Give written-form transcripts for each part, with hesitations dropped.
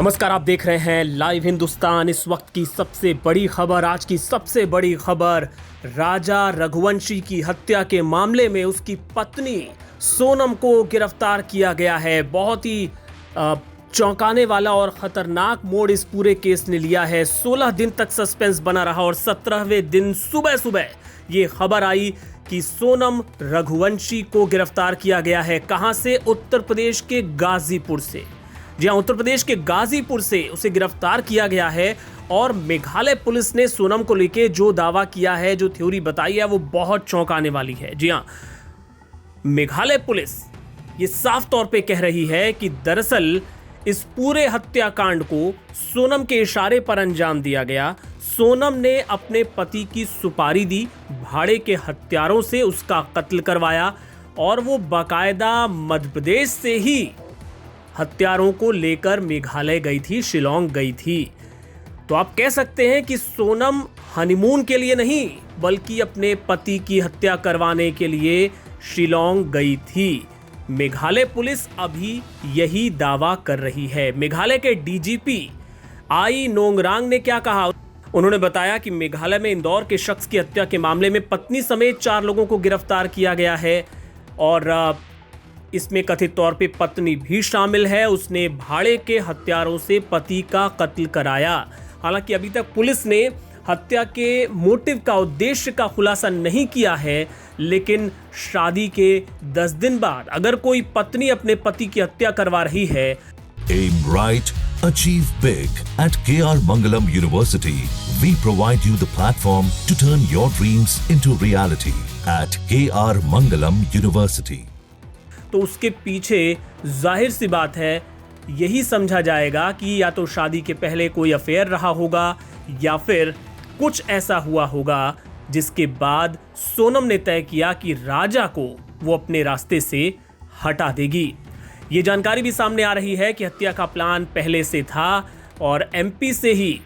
नमस्कार, आप देख रहे हैं लाइव हिंदुस्तान। इस वक्त की सबसे बड़ी खबर, आज की सबसे बड़ी खबर, राजा रघुवंशी की हत्या के मामले में उसकी पत्नी सोनम को गिरफ्तार किया गया है। बहुत ही चौंकाने वाला और खतरनाक मोड़ इस पूरे केस ने लिया है। 16 दिन तक सस्पेंस बना रहा और 17वें दिन सुबह सुबह ये खबर आई कि सोनम रघुवंशी को गिरफ्तार किया गया है। कहां से? उत्तर प्रदेश के गाजीपुर से। जी हां, उत्तर प्रदेश के गाजीपुर से उसे गिरफ्तार किया गया है। और मेघालय पुलिस ने सोनम को लेके जो दावा किया है, जो थ्योरी बताई है, वो बहुत चौंकाने वाली है। जी हां, मेघालय पुलिस ये साफ तौर पे कह रही है कि दरअसल इस पूरे हत्याकांड को सोनम के इशारे पर अंजाम दिया गया। सोनम ने अपने पति की सुपारी दी, भाड़े के हत्यारों से उसका कत्ल करवाया और वो बाकायदा मध्य प्रदेश से ही हत्यारों को लेकर मेघालय गई थी, शिलोंग गई थी। तो आप कह सकते हैं कि सोनम हनीमून के लिए नहीं, बल्कि अपने पति की हत्या करवाने के लिए शिलोंग गई थी। मेघालय पुलिस अभी यही दावा कर रही है। मेघालय के डीजीपी आई नोंगरांग ने क्या कहा? उन्होंने बताया कि मेघालय में इंदौर के शख्स की हत्या के मामले में पत्नी समेत 4 लोगों को गिरफ्तार किया गया है और इसमें कथित तौर पे पत्नी भी शामिल है। उसने भाड़े के हत्यारों से पति का कत्ल कराया। हालांकि अभी तक पुलिस ने हत्या के मोटिव का, उद्देश्य का खुलासा नहीं किया है, लेकिन शादी के 10 दिन बाद अगर कोई पत्नी अपने पति की हत्या करवा रही है। Aim right, achieve big. At KR Mangalam University, we provide you the platform to turn your dreams into reality. At KR Mangalam University. तो उसके पीछे जाहिर सी बात है यही समझा जाएगा कि या तो शादी के पहले कोई अफेयर रहा होगा या फिर कुछ ऐसा हुआ होगा जिसके बाद सोनम ने तय किया कि राजा को वो अपने रास्ते से हटा देगी। ये जानकारी भी सामने आ रही है कि हत्या का प्लान पहले से था और एमपी से ही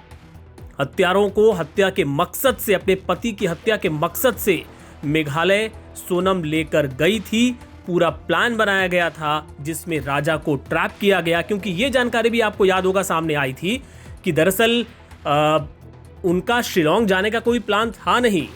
हत्यारों को हत्या के मकसद से, अपने पति की हत्या के मकसद से मेघालय सोनम लेकर गई थी। पूरा प्लान बनाया गया था जिसमें राजा को ट्रैप किया गया, क्योंकि ये जानकारी भी आपको याद होगा सामने आई थी कि दरअसल उनका शिलोंग जाने का कोई प्लान था नहीं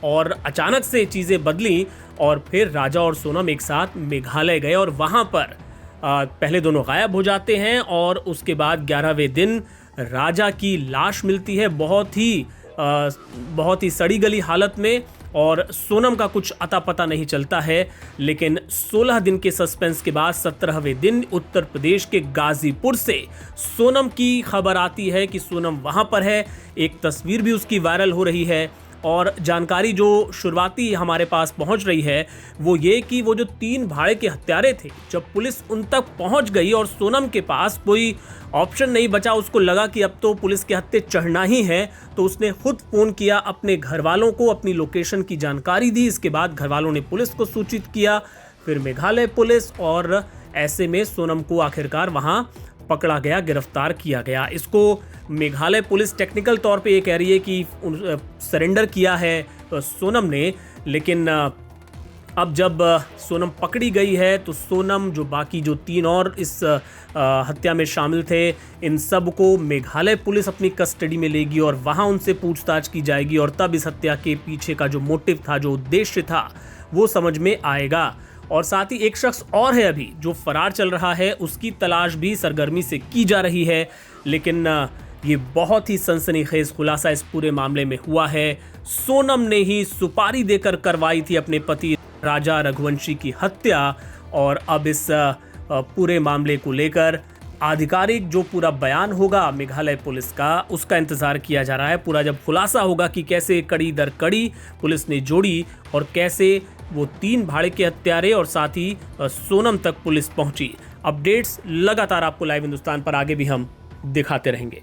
और अचानक से चीज़ें बदली और फिर राजा और सोनम एक साथ मेघालय गए और वहाँ पर पहले दोनों गायब हो जाते हैं और उसके बाद 11वें दिन राजा की लाश मिलती है बहुत ही सड़ी गली हालत में और सोनम का कुछ अता पता नहीं चलता है। लेकिन 16 दिन के सस्पेंस के बाद 17वें दिन उत्तर प्रदेश के गाजीपुर से सोनम की खबर आती है कि सोनम वहां पर है। एक तस्वीर भी उसकी वायरल हो रही है और जानकारी जो शुरुआती हमारे पास पहुंच रही है वो ये कि वो जो 3 भाड़े के हत्यारे थे, जब पुलिस उन तक पहुंच गई और सोनम के पास कोई ऑप्शन नहीं बचा, उसको लगा कि अब तो पुलिस के हत्थे चढ़ना ही है, तो उसने खुद फ़ोन किया अपने घर वालों को, अपनी लोकेशन की जानकारी दी। इसके बाद घर वालों ने पुलिस को सूचित किया, फिर मेघालय पुलिस, और ऐसे में सोनम को आखिरकार वहाँ पकड़ा गया, गिरफ्तार किया गया। इसको मेघालय पुलिस टेक्निकल तौर पे ये कह रही है कि सरेंडर किया है सोनम ने, लेकिन अब जब सोनम पकड़ी गई है तो सोनम, जो बाकी जो 3 और इस हत्या में शामिल थे, इन सब को मेघालय पुलिस अपनी कस्टडी में लेगी और वहाँ उनसे पूछताछ की जाएगी और तब इस हत्या के पीछे का जो मोटिव था, जो उद्देश्य था, वो समझ में आएगा। और साथ ही एक शख्स और है अभी जो फरार चल रहा है, उसकी तलाश भी सरगर्मी से की जा रही है। लेकिन ये बहुत ही सनसनीखेज खुलासा इस पूरे मामले में हुआ है। सोनम ने ही सुपारी देकर करवाई थी अपने पति राजा रघुवंशी की हत्या और अब इस पूरे मामले को लेकर आधिकारिक जो पूरा बयान होगा मेघालय पुलिस का, उसका इंतजार किया जा रहा है। पूरा जब खुलासा होगा कि कैसे कड़ी दर कड़ी पुलिस ने जोड़ी और कैसे वो 3 भाड़े के हत्यारे और साथ ही सोनम तक पुलिस पहुंची। अपडेट्स लगातार आपको लाइव हिंदुस्तान पर आगे भी हम दिखाते रहेंगे।